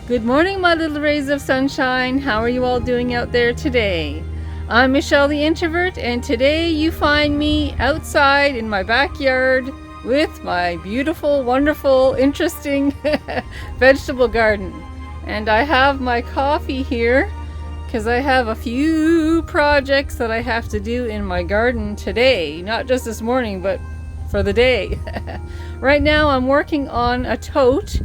Good morning, my little rays of sunshine. How are you all doing out there today? I'm Michelle the Introvert, and today you find me outside in my backyard with my beautiful, wonderful, interesting vegetable garden. And I have my coffee here because I have a few projects that I have to do in my garden today. Not just this morning, but for the day. Right now I'm working on a tote.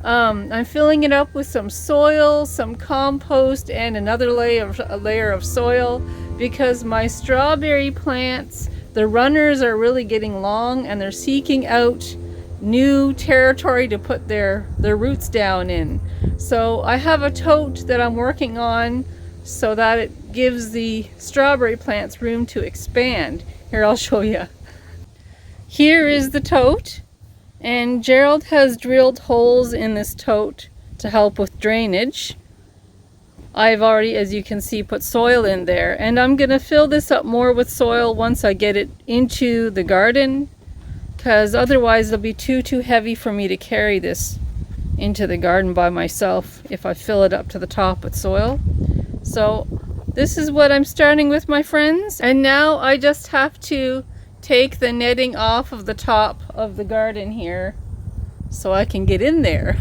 I'm filling it up with some soil, some compost, and another layer of soil because my strawberry plants, the runners are really getting long and they're seeking out new territory to put their roots down in. So I have a tote that I'm working on so that it gives the strawberry plants room to expand. Here, I'll show you. Here is the tote. And Gerald has drilled holes in this tote to help with drainage. I've already, as you can see, put soil in there. And I'm going to fill this up more with soil once I get it into the garden, because otherwise it'll be too heavy for me to carry this into the garden by myself if I fill it up to the top with soil. So this is what I'm starting with, my friends. And now I just have to take the netting off of the top of the garden here so I can get in there.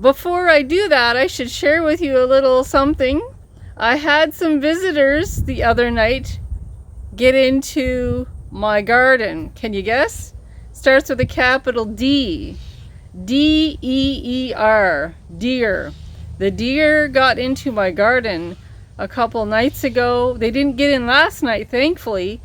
Before I do that, I should share with you a little something. I had some visitors the other night get into my garden. Can you guess? Starts with a capital D. D-E-E-R. Deer. The deer got into my garden a couple nights ago. They didn't get in last night, thankfully.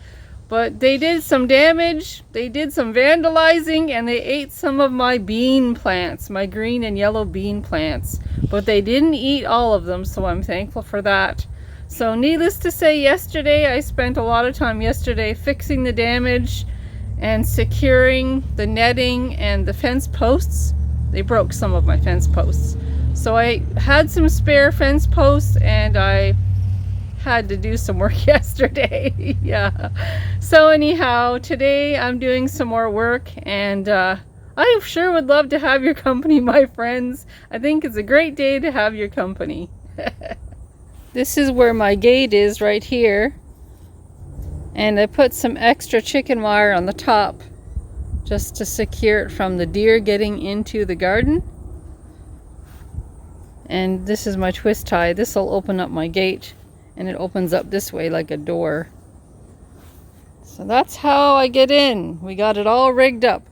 But they did some damage, they did some vandalizing, and they ate some of my bean plants, my green and yellow bean plants. But they didn't eat all of them, so I'm thankful for that. So needless to say, yesterday, I spent a lot of time yesterday fixing the damage and securing the netting and the fence posts. They broke some of my fence posts. So I had some spare fence posts and I had to do some work yesterday. Yeah. So anyhow, today I'm doing some more work, and I sure would love to have your company, my friends. I think it's a great day to have your company. This is where my gate is, right here. And I put some extra chicken wire on the top just to secure it from the deer getting into the garden. And this is my twist tie. This will open up my gate. And it opens up this way like a door. So that's how I get in. We got it all rigged up.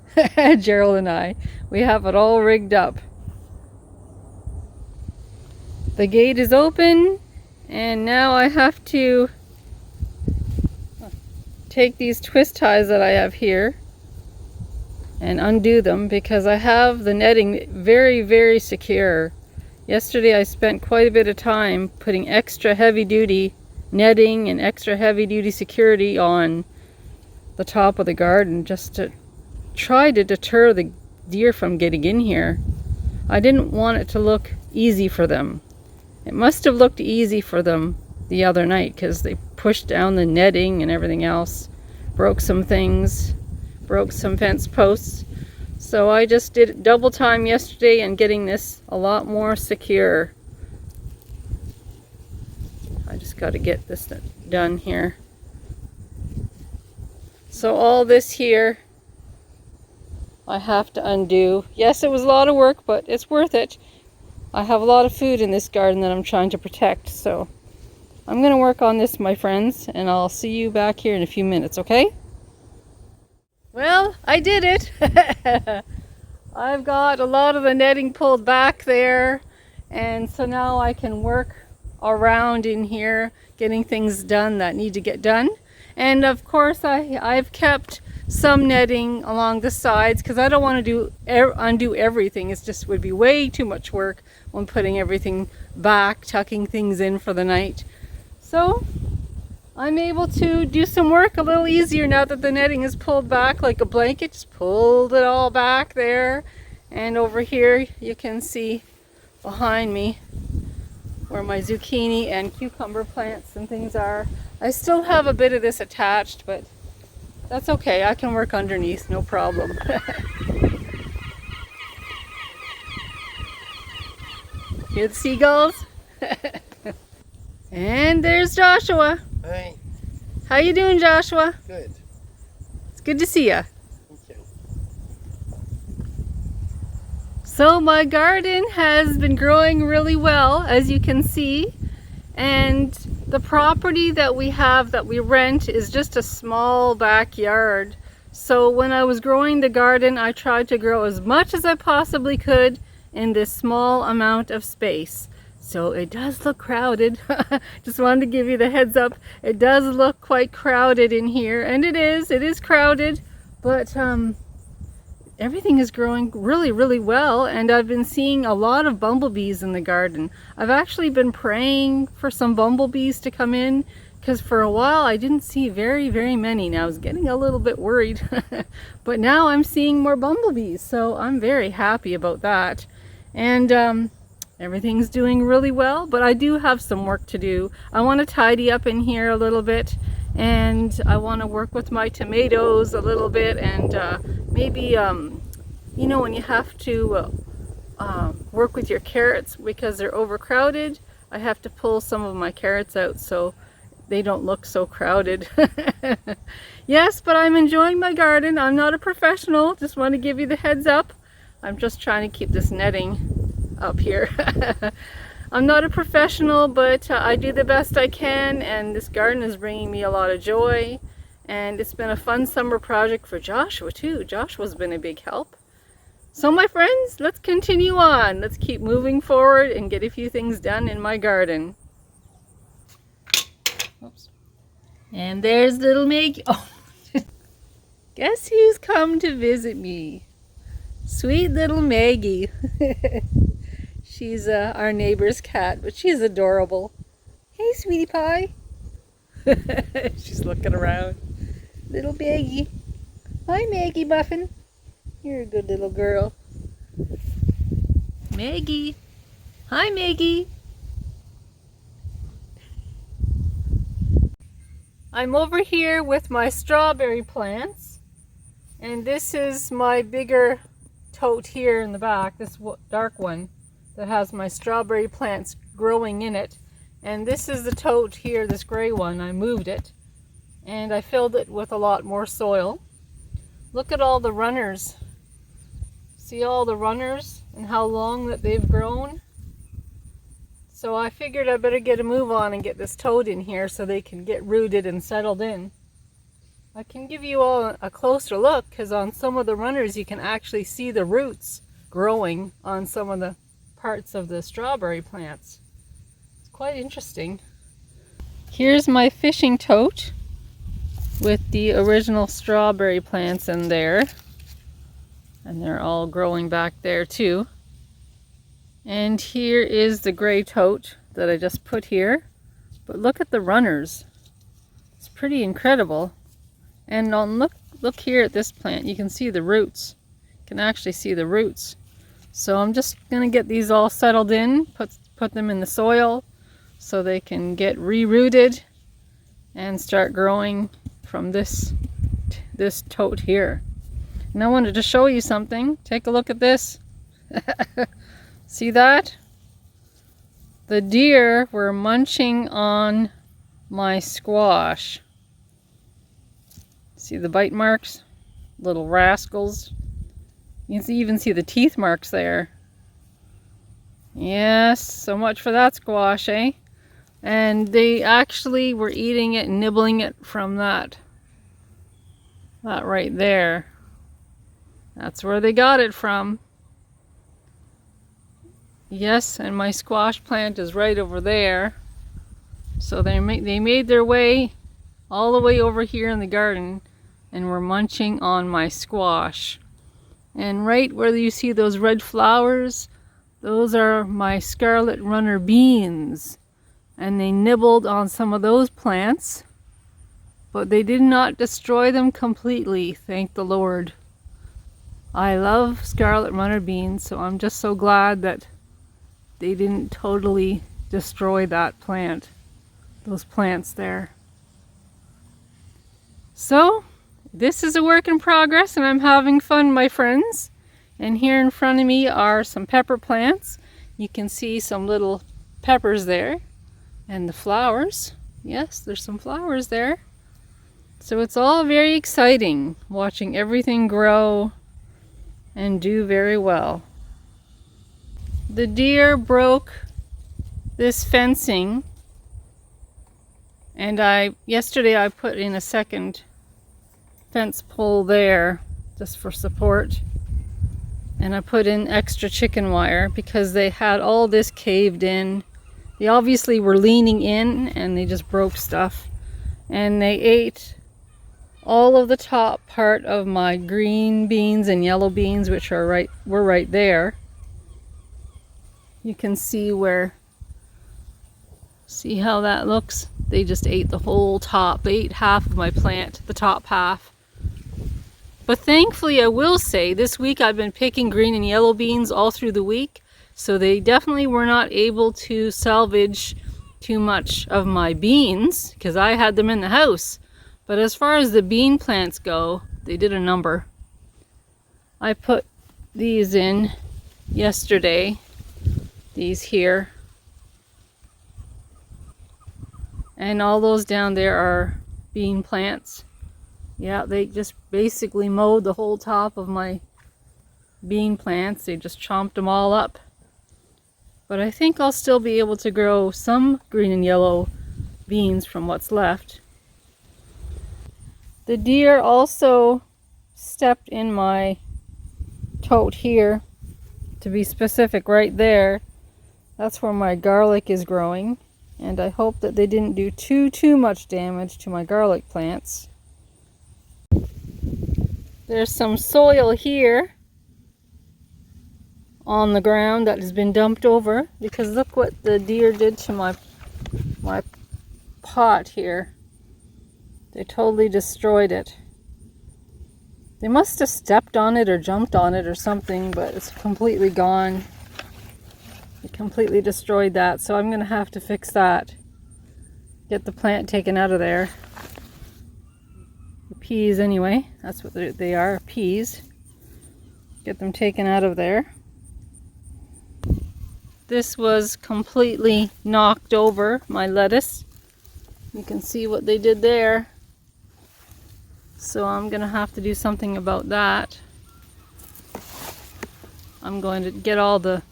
Gerald and I. We have it all rigged up. The gate is open. And now I have to take these twist ties that I have here and undo them because I have the netting very secure. Yesterday I spent quite a bit of time putting extra heavy-duty netting and extra heavy-duty security on the top of the garden just to try to deter the deer from getting in here. I didn't want it to look easy for them. It must have looked easy for them the other night because they pushed down the netting and everything else, broke some things, broke some fence posts. So I just did double time yesterday and getting this a lot more secure. I just got to get this done here. So all this here I have to undo. Yes, it was a lot of work, but it's worth it. I have a lot of food in this garden that I'm trying to protect, so I'm going to work on this, my friends, and I'll see you back here in a few minutes, okay? Well, I did it. I've got a lot of the netting pulled back there, and so now I can work around in here getting things done that need to get done. And of course I've kept some netting along the sides because I don't want to undo everything. It just would be way too much work when putting everything back, tucking things in for the night. So I'm able to do some work a little easier now that the netting is pulled back like a blanket. Just pulled it all back there. And over here you can see behind me where my zucchini and cucumber plants and things are. I still have a bit of this attached, but that's okay. I can work underneath, no problem. Hear the seagulls? And there's Joshua. Hi. How you doing, Joshua? Good. It's good to see ya. Okay. So my garden has been growing really well, as you can see. And the property that we have that we rent is just a small backyard. So when I was growing the garden, I tried to grow as much as I possibly could in this small amount of space. So it does look crowded. Just wanted to give you the heads up. It does look quite crowded in here, and it is crowded, but everything is growing really well, and I've been seeing a lot of bumblebees in the garden. I've actually been praying for some bumblebees to come in, because for a while I didn't see very many, and I was getting a little bit worried. But now I'm seeing more bumblebees, so I'm very happy about that. And everything's doing really well, but I do have some work to do. I want to tidy up in here a little bit, and I want to work with my tomatoes a little bit, and maybe, you know, when you have to work with your carrots because they're overcrowded, I have to pull some of my carrots out so they don't look so crowded. Yes, but I'm enjoying my garden. I'm not a professional, just want to give you the heads up. I'm just trying to keep this netting up here. I'm not a professional, but I do the best I can, and this garden is bringing me a lot of joy, and it's been a fun summer project for Joshua too. Joshua's been a big help. So my friends, let's continue on. Let's keep moving forward and get a few things done in my garden. Oops. And there's little Maggie. Oh, guess who's come to visit me? Sweet little Maggie. She's our neighbor's cat, but she's adorable. Hey, sweetie pie. She's looking around. Little Maggie. Hi, Maggie Muffin. You're a good little girl. Maggie. Hi, Maggie. I'm over here with my strawberry plants, and this is my bigger tote here in the back, this dark one that has my strawberry plants growing in it. And this is the tote here, this gray one. I moved it and I filled it with a lot more soil. Look at all the runners. See all the runners and how long that they've grown? So I figured I better get a move on and get this tote in here so they can get rooted and settled in. I can give you all a closer look, because on some of the runners you can actually see the roots growing on some of the parts of the strawberry plants. It's quite interesting. Here's my fishing tote with the original strawberry plants in there, and they're all growing back there too. And here is the gray tote that I just put here, but look at the runners. It's pretty incredible. And look here at this plant. You can see the roots. You can actually see the roots. So I'm just going to get these all settled in, put them in the soil so they can get re-rooted and start growing from this tote here. And I wanted to show you something. Take a look at this. See that? The deer were munching on my squash. See the bite marks? Little rascals. You can even see the teeth marks there. Yes, so much for that squash, eh? And they actually were eating it, nibbling it from that right there. That's where they got it from. Yes, and my squash plant is right over there. So they made their way all the way over here in the garden and were munching on my squash. And right where you see those red flowers, those are my scarlet runner beans. And they nibbled on some of those plants, but they did not destroy them completely, thank the Lord. I love scarlet runner beans, so I'm just so glad that they didn't totally destroy that plant, those plants there. So, this is a work in progress, and I'm having fun, my friends. And here in front of me are some pepper plants. You can see some little peppers there and the flowers. Yes, there's some flowers there. So it's all very exciting watching everything grow and do very well. The deer broke this fencing, and yesterday I put in a second fence pole there just for support, and I put in extra chicken wire because they had all this caved in. They obviously were leaning in and they just broke stuff, and they ate all of the top part of my green beans and yellow beans, which were right there. You can see see how that looks? They just ate the whole top. They ate half of my plant, the top half. But thankfully, I will say, this week I've been picking green and yellow beans all through the week, so they definitely were not able to salvage too much of my beans, because I had them in the house. But as far as the bean plants go, they did a number. I put these in yesterday, these here. And all those down there are bean plants. Yeah, they just basically mowed the whole top of my bean plants. They just chomped them all up. But I think I'll still be able to grow some green and yellow beans from what's left. The deer also stepped in my tote here. To be specific, right there. That's where my garlic is growing. And I hope that they didn't do too much damage to my garlic plants. There's some soil here on the ground that has been dumped over, because look what the deer did to my pot here. They totally destroyed it. They must have stepped on it or jumped on it or something, but it's completely gone. They completely destroyed that, so I'm going to have to fix that. Get the plant taken out of there. The peas anyway, that's what they are, peas. Get them taken out of there. This was completely knocked over, my lettuce. You can see what they did there. So I'm going to have to do something about that. I'm going to get all the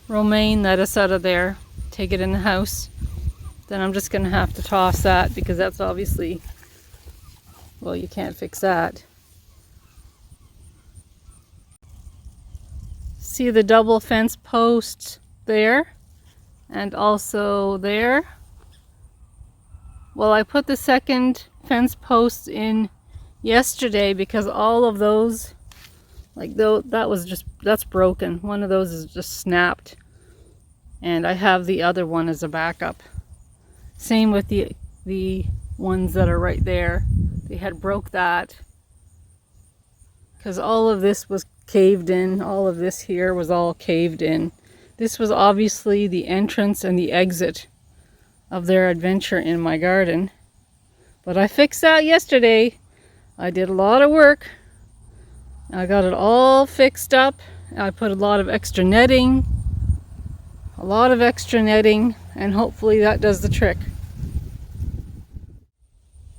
romaine lettuce out of there, take it in the house. Then I'm just going to have to toss that, because that's obviously, well, you can't fix that. See the double fence posts there and also there? Well, I put the second fence posts in yesterday because all of those, like that's broken. One of those is just snapped, and I have the other one as a backup. Same with the ones that are right there. They had broke that because all of this was caved in. All of this here was all caved in. This was obviously the entrance and the exit of their adventure in my garden. But I fixed that yesterday. I did a lot of work. I got it all fixed up. I put a lot of extra netting. And hopefully that does the trick.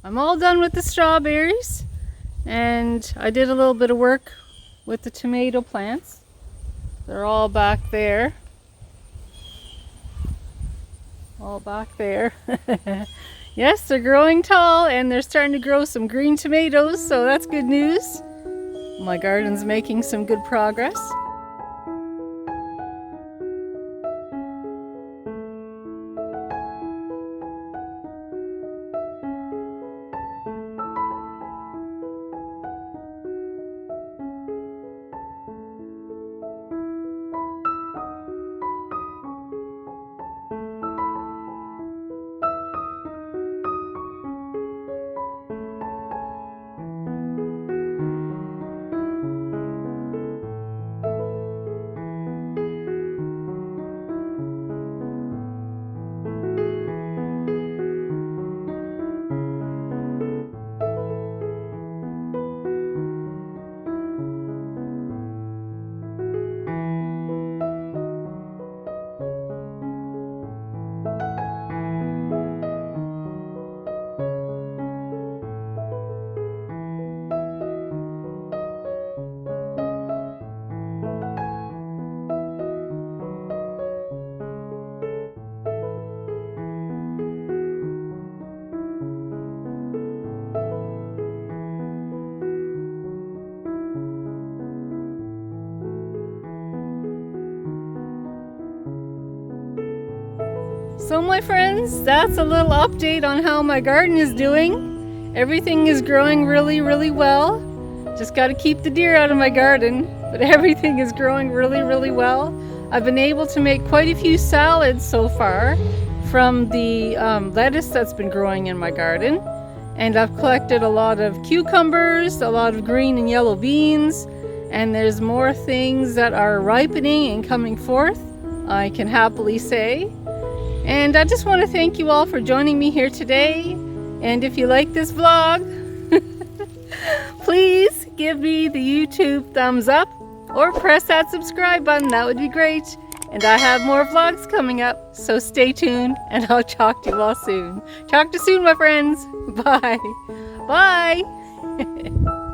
I'm all done with the strawberries, and I did a little bit of work with the tomato plants. They're all back there. Yes, they're growing tall, and they're starting to grow some green tomatoes, so that's good news. My garden's making some good progress. So my friends, that's a little update on how my garden is doing. Everything is growing really well. Just got to keep the deer out of my garden, but everything is growing really well. I've been able to make quite a few salads so far from the lettuce that's been growing in my garden. And I've collected a lot of cucumbers, a lot of green and yellow beans, and there's more things that are ripening and coming forth, I can happily say. And I just want to thank you all for joining me here today. And if you like this vlog, please give me the YouTube thumbs up or press that subscribe button. That would be great. And I have more vlogs coming up, so stay tuned and I'll talk to you all soon. Talk to you soon, my friends. Bye. Bye.